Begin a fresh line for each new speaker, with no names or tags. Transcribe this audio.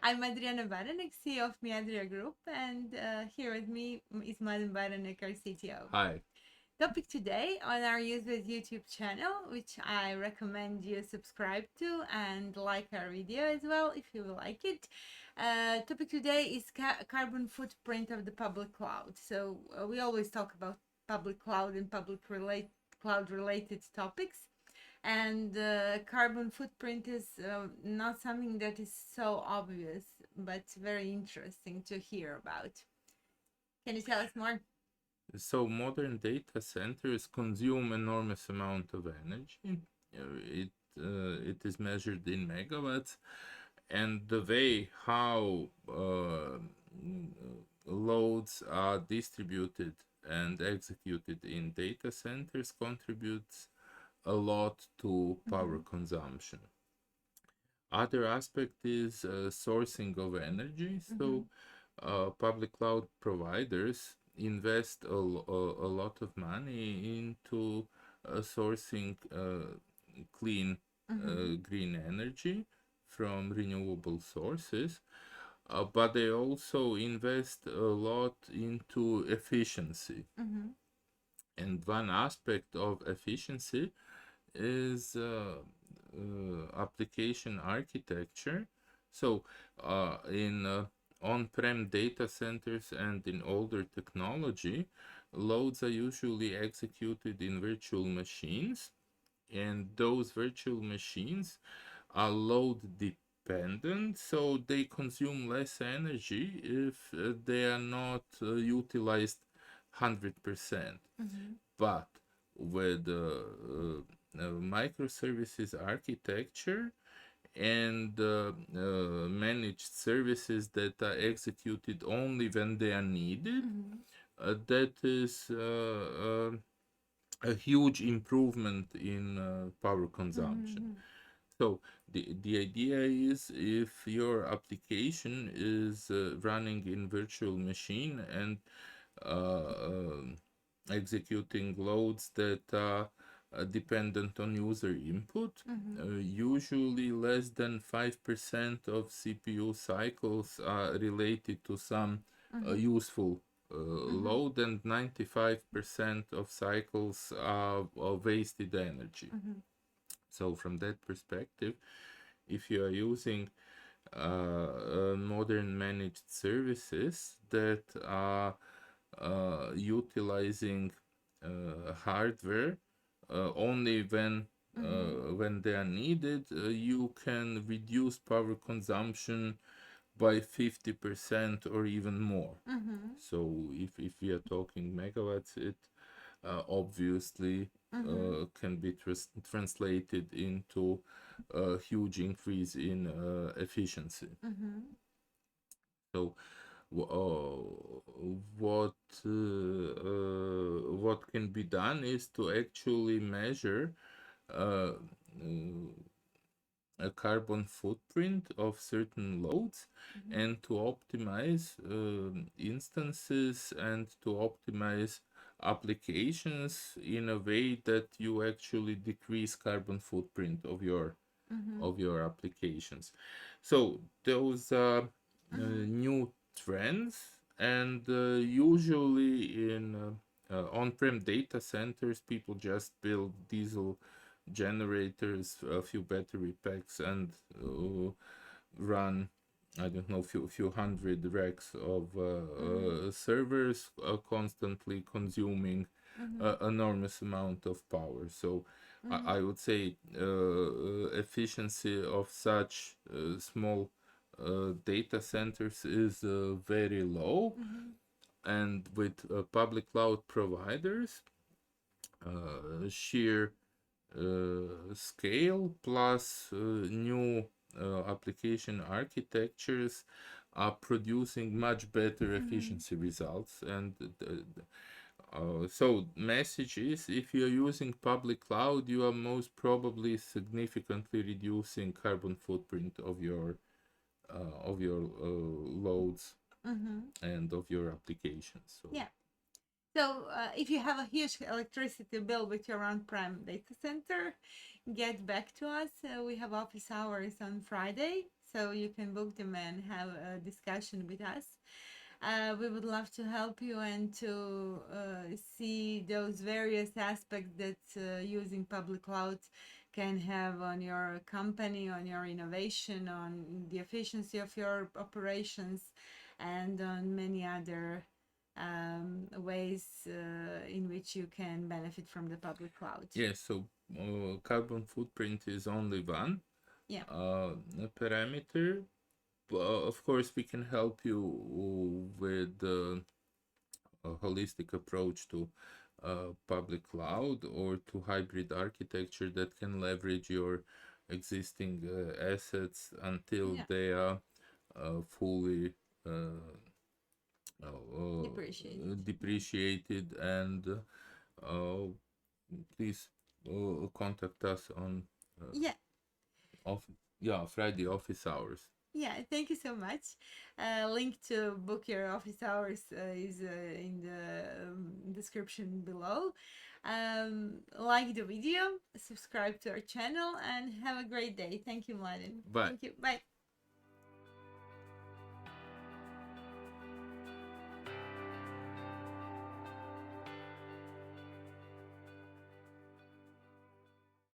I'm Adriana Baranek, CEO of Miadria Group, and here with me is Madam Baranek, our CTO.
Hi.
Topic today on our UseWise YouTube channel, which I recommend you subscribe to and like our video as well if you like it. Topic today is carbon footprint of the public cloud. So we always talk about public cloud and cloud related topics, and carbon footprint is not something that is so obvious, but very interesting to hear about. Can you tell us more?
So modern data centers consume enormous amount of energy. It is measured in megawatts, and the way how loads are distributed and executed in data centers contributes a lot to power consumption. Other aspect is sourcing of energy. So public cloud providers invest a lot of money into sourcing clean green energy from renewable sources, but they also invest a lot into efficiency. And one aspect of efficiency is application architecture. So in on-prem data centers and in older technology, loads are usually executed in virtual machines, and those virtual machines are load dependent, so they consume less energy if they are not utilized 100%. But with microservices architecture and managed services that are executed only when they are needed, that is a huge improvement in power consumption. So the idea is, if your application is running in virtual machine and executing loads that are dependent on user input, usually less than 5% of CPU cycles are related to some useful load, and 95% of cycles are wasted energy. So from that perspective, if you are using modern managed services that are utilizing hardware only when they are needed, you can reduce power consumption by 50% or even more. So if we are talking megawatts, it obviously can be translated into a huge increase in efficiency. So what can be done is to actually measure uh, a carbon footprint of certain loads and to optimize instances and to optimize applications in a way that you actually decrease carbon footprint of your applications. So those are new trends, and usually in on-prem data centers, people just build diesel generators, a few battery packs, and run, I don't know, few hundred racks of servers, constantly consuming enormous amount of power. So I would say efficiency of such small data centers is very low. And with public cloud providers, sheer scale plus new application architectures are producing much better efficiency results. And so message is, if you're using public cloud, you are most probably significantly reducing carbon footprint of your loads and of your applications. So
Yeah. So if you have a huge electricity bill with your on-prem data center, get back to us. We have office hours on Friday, so you can book them and have a discussion with us. We would love to help you and to see those various aspects that using public cloud can have on your company, on your innovation, on the efficiency of your operations, and on many other ways in which you can benefit from the public cloud.
Yes, so carbon footprint is only one
Yeah.
parameter. Of course, we can help you with a holistic approach to public cloud or to hybrid architecture that can leverage your existing assets until
Yeah.
they are fully uh,
Depreciated.
depreciated. And uh, please contact us on
Yeah.
off Friday office hours.
Yeah, thank you so much. Link to book your office hours is in the description below. Like the video, subscribe to our channel, and have a great day. Thank you, Mladen.
Bye.
Thank you. Bye.